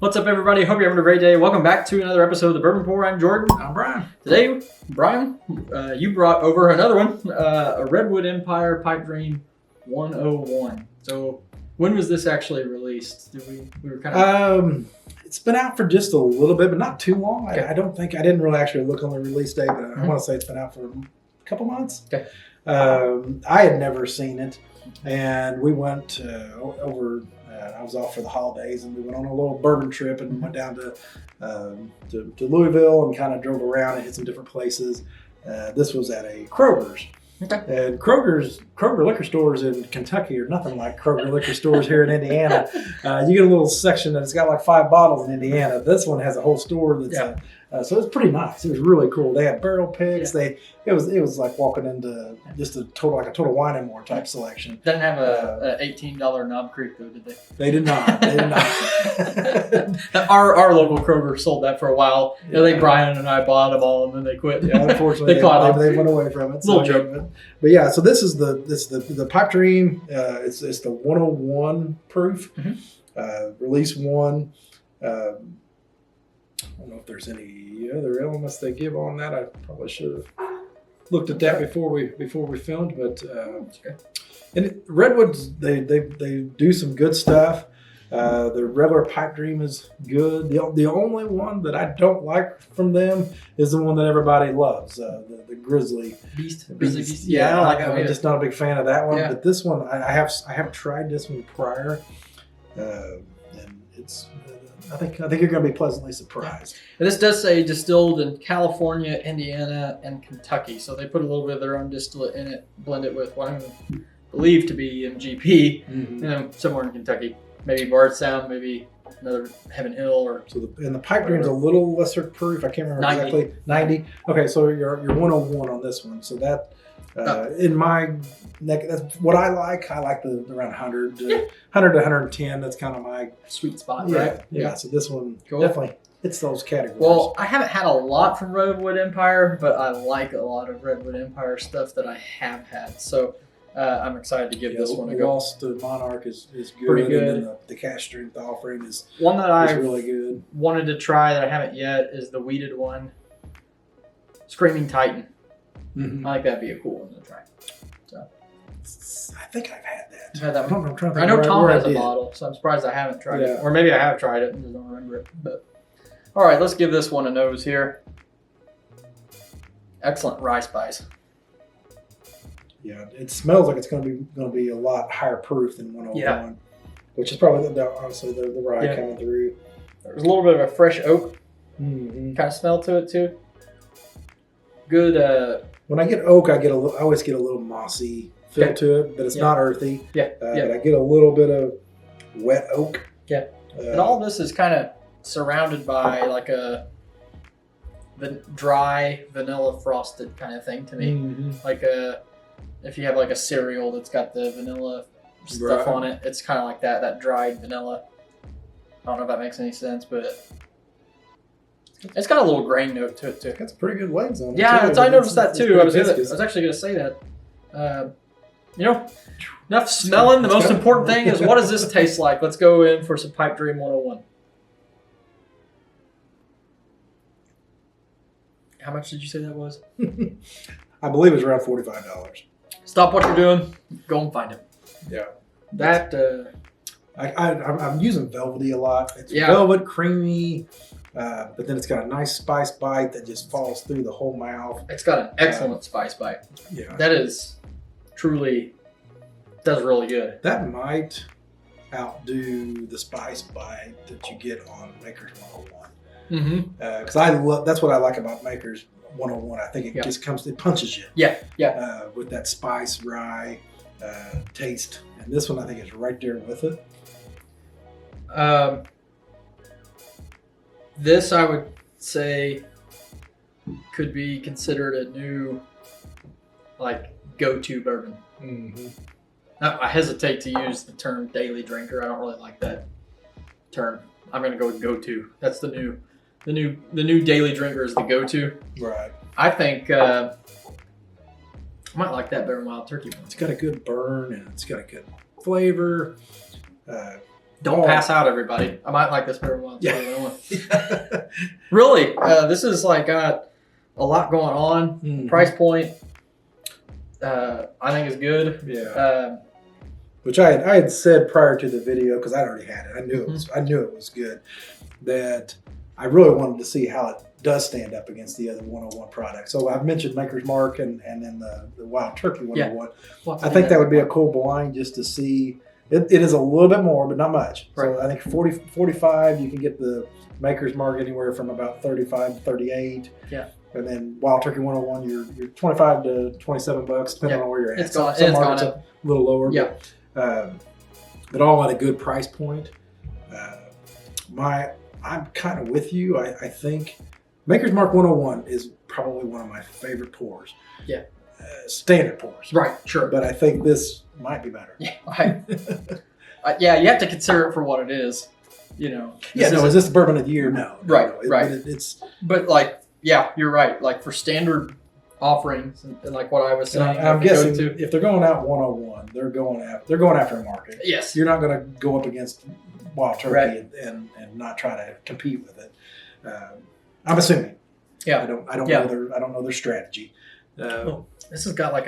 What's up, everybody? Hope you're having a great day. Welcome back to another episode of the Bourbon Pour. I'm Jordan. I'm Brian. Today, Brian, you brought over another one, a Redwood Empire Pipe Dream 101. So, when was this actually released? We were kind of... It's been out for just a little bit, but not too long. Okay. I didn't really actually look on the release date, but I want to say it's been out for a couple months. Okay. I had never seen it, and we went over. I was off for the holidays, and we went on a little bourbon trip and went down to Louisville and kind of drove around and hit some different places. This was at a Kroger's. Okay. And Kroger liquor stores in Kentucky are nothing like Kroger liquor stores here in Indiana. You get a little section that's got like 5 bottles in Indiana. This one has a whole store that's so it's pretty nice. It was really cool. They had barrel picks. Yeah. It was like walking into just a total wine and more type selection. Didn't have a $18 Knob Creek though, did they? They did not. They did not. Our local Kroger sold that for a while. Yeah. I think Brian and I bought them all, and then they quit. Yeah, unfortunately, they went away from it. Little joke. But yeah, so this is the Pipe Dream. It's the 101 proof, release 1. I don't know if there's any other elements they give on that. I probably should have looked at that before we filmed. But and Redwoods, they do some good stuff. The regular Pipe Dream is good. The only one that I don't like from them is the one that everybody loves, the Grizzly Beast. Yeah, I don't like that. I'm just not a big fan of that one. Yeah. But this one, I have tried this one prior, and it's. I think you're going to be pleasantly surprised. And this does say distilled in California, Indiana, and Kentucky. So they put a little bit of their own distillate in it, blend it with what I believe to be MGP, somewhere in Kentucky. Maybe Bardstown, maybe another Heaven Hill, or the Pipe Dream's a little lesser proof. I can't remember 90. exactly. 90. Okay, so you're 101 on this one. So that in my neck, that's what I like. I like the around 100 to 110. That's kind of my sweet spot, yeah, right? Yeah. So this one Cool. definitely hits those categories. Well, I haven't had a lot from Redwood Empire, but I like a lot of Redwood Empire stuff that I have had. So I'm excited to give this one a go. Lost Monarch is good. Pretty good. And then the cash strength offering is one that I really good. Wanted to try that I haven't yet is the weeded one, Screaming Titan. Mm-hmm. I think that'd be a cool one to try. So I think I've had that. You've had that one? I'm trying to think I know where Tom has a did. bottle, so I'm surprised I haven't tried it. Yeah. Or maybe I have tried it and just don't remember it. But all right, let's give this one a nose here. Excellent rye spice. Yeah, it smells like it's going to be a lot higher proof than 101, which is probably honestly the rye coming through. There's a little bit of a fresh oak kind of smell to it too. Good. When I get oak, I always get a little mossy feel to it, but it's not earthy. But I get a little bit of wet oak. Yeah, and all this is kind of surrounded by like the dry vanilla frosted kind of thing to me. Like if you have like a cereal that's got the vanilla stuff on it, it's kind of like that dried vanilla. I don't know if that makes any sense, but it's got a little grain note to it too. Got some pretty good legs on it. Yeah, I noticed that too. I was viscous. actually going to say that. Enough smelling. The most important thing is, what does this taste like? Let's go in for some Pipe Dream 101. How much did you say that was? I believe it's around $45. Stop what you're doing. Go and find it. Yeah. That. I'm using velvety a lot. It's velvet, creamy, but then it's got a nice spice bite that just falls through the whole mouth. It's got an excellent spice bite. Yeah. That is truly, does really good. That might outdo the spice bite that you get on Maker's 101. Because that's what I like about Maker's 101. I think it just it punches you. Yeah. With that spice rye taste, and this one I think is right there with it. This I would say could be considered a new go-to bourbon. I hesitate to use the term daily drinker. I don't really like that term. I'm gonna go with go-to. That's the new daily drinker is the go-to. Right. I think I might like that better than Wild Turkey one. It's got a good burn and it's got a good flavor. Don't pass out, everybody. I might like this better one. Yeah. Really, this is like got a lot going on. Price point, I think is good. Yeah. Which I had said prior to the video, because I already had it. I knew it was good. That I really wanted to see how it does stand up against the other 101 products. So I've mentioned Maker's Mark and then the Wild Turkey 101. Yeah. I think that would be a cool blind just to see. It is a little bit more, but not much. Right. So I think 45, you can get the Maker's Mark anywhere from about 35 to 38. Yeah. And then Wild Turkey 101, you're 25 to 27 bucks, depending on where you're at. It's gone. Some It's markets gone up. a little lower. Yeah. But all at a good price point. I'm kind of with you. I think Maker's Mark 101 is probably one of my favorite pours. Yeah. Standard pours. Right. Sure. But I think this might be better. Yeah. Yeah. You have to consider it for what it is. You know. Is this the bourbon of the year? No. Right. Right. It's. But like, yeah, you're right. Like for standard offerings and like what I was saying. I'm guessing if they're going out 101, they're going after a market. Yes. You're not going to go up against Wild Turkey Right. and not try to compete with it. I'm assuming. Yeah. I don't know their strategy. This has got like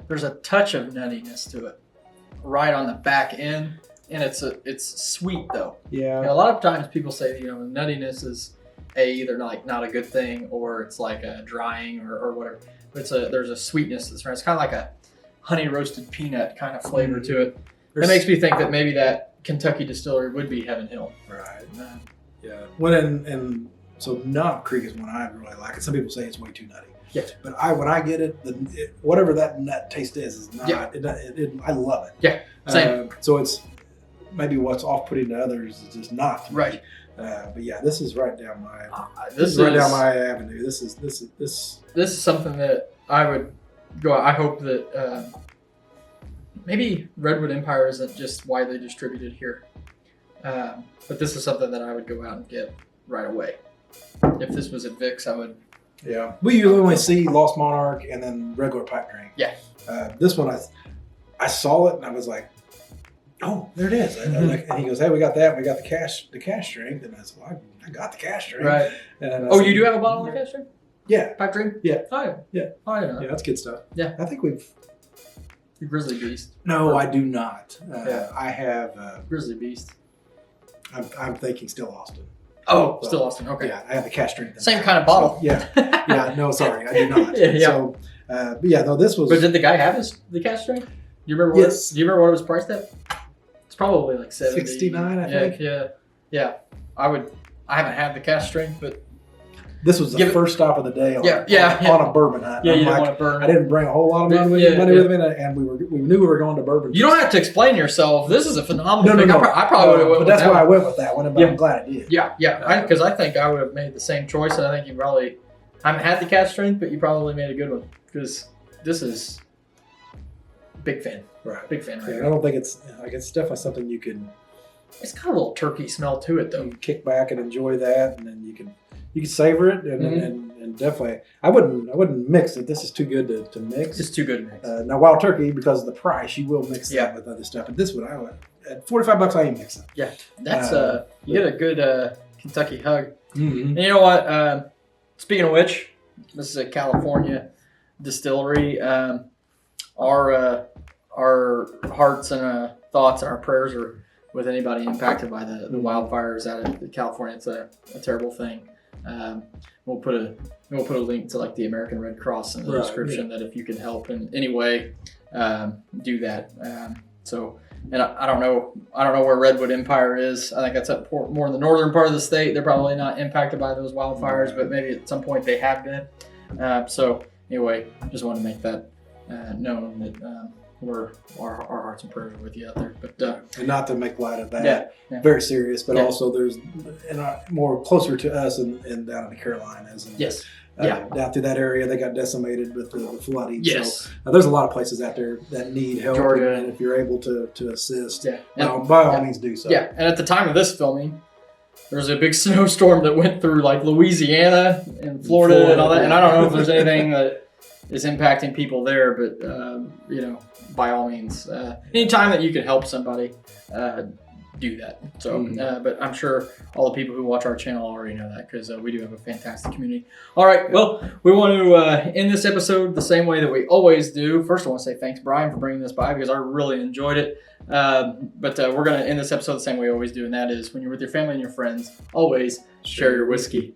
there's a touch of nuttiness to it, right on the back end, and it's sweet though. Yeah. You know, a lot of times people say nuttiness is either not a good thing or it's like a drying or whatever. But there's a sweetness that's right. It's kind of like a honey roasted peanut kind of flavor to it. That makes me think that maybe that Kentucky distillery would be Heaven Hill. Right. Yeah. Well, and so Knob Creek is one I really like. And some people say it's way too nutty. Yeah. But when I get it, whatever that nut taste is not. Yeah. I love it. Yeah. Same. So it's maybe what's off-putting to others is just not. Right. But yeah, this is right down my. This is right down my avenue. This is something that I would go. I hope that maybe Redwood Empire isn't just widely distributed here, but this is something that I would go out and get right away. If this was at Vic's, I would. Yeah, we usually only see Lost Monarch and then regular pipe drink. Yeah. This one I saw it and I was like, oh, there it is. And he goes, hey, we got that. We got the cash drink. And I said, well, I got the cash drink. Right. And said, you do have a bottle of cash drink? Yeah. Pipe drink? Yeah. Oh, yeah. Yeah. Oh, yeah. Yeah, that's good stuff. Yeah. I think we've. The Grizzly Beast. No, I do not. Yeah. I have. Grizzly Beast. I'm thinking Still Austin. Oh, so, Still Austin. Okay. Yeah, I have the cash drink. Same kind of bottle. So, yeah. Yeah. No, sorry, I do not. Yeah. So, but yeah, no, this was. But did the guy have the cash drink? Do you remember what? Yes. Do you remember what it was priced at? It's probably like 70. 69, I think. Yeah. I haven't had the cash drink, but this was the first stop of the day on a bourbon hunt. Yeah, you didn't want to burn. I didn't bring a whole lot of money with me, and we knew we were going to bourbon. You don't have to explain yourself. This is a phenomenal thing. No. I probably would have went but with that's why I went with that one, but I'm glad I did. Yeah. Because I think I would have made the same choice, and I think you probably haven't had the cash drink, but you probably made a good one because this is big fan. Right. Big fan. Right. Yeah, I don't think it's definitely something you can. It's got a little turkey smell to it, though. You can kick back and enjoy that, and then you can savor it, and definitely. I wouldn't mix it. This is too good to mix. It's too good to mix. Now, Wild Turkey, because of the price, you will mix that with other stuff. But this one, I would at $45, I ain't mix it. Yeah, that's you get a good Kentucky hug. Mm-hmm. And you know what? Speaking of which, this is a California distillery. Our hearts and thoughts and our prayers are with anybody impacted by the wildfires out of California. It's a terrible thing. We'll put a link to like the American Red Cross in the description that if you can help in any way, do that. And I don't know where Redwood Empire is. I think that's up more in the northern part of the state. They're probably not impacted by those wildfires, but maybe at some point they have been. So anyway, just want to make that known that our hearts and prayers are with you out there. But and not to make light of that, very serious. But also there's more closer to us and down in the Carolinas. And, yes. Down through that area, they got decimated with the flooding. Yes. So there's a lot of places out there that need help. Georgia. And if you're able to assist, by all means do so. Yeah. And at the time of this filming, there was a big snowstorm that went through like Louisiana and Florida and all that. And I don't know if there's anything that is impacting people there. But you know, by all means, anytime that you can help somebody, do that. So, but I'm sure all the people who watch our channel already know that, because we do have a fantastic community. All right, well, we want to end this episode the same way that we always do. First, I want to say thanks, Brian, for bringing this by, because I really enjoyed it. But we're going to end this episode the same way we always do, and that is, when you're with your family and your friends, always share your whiskey.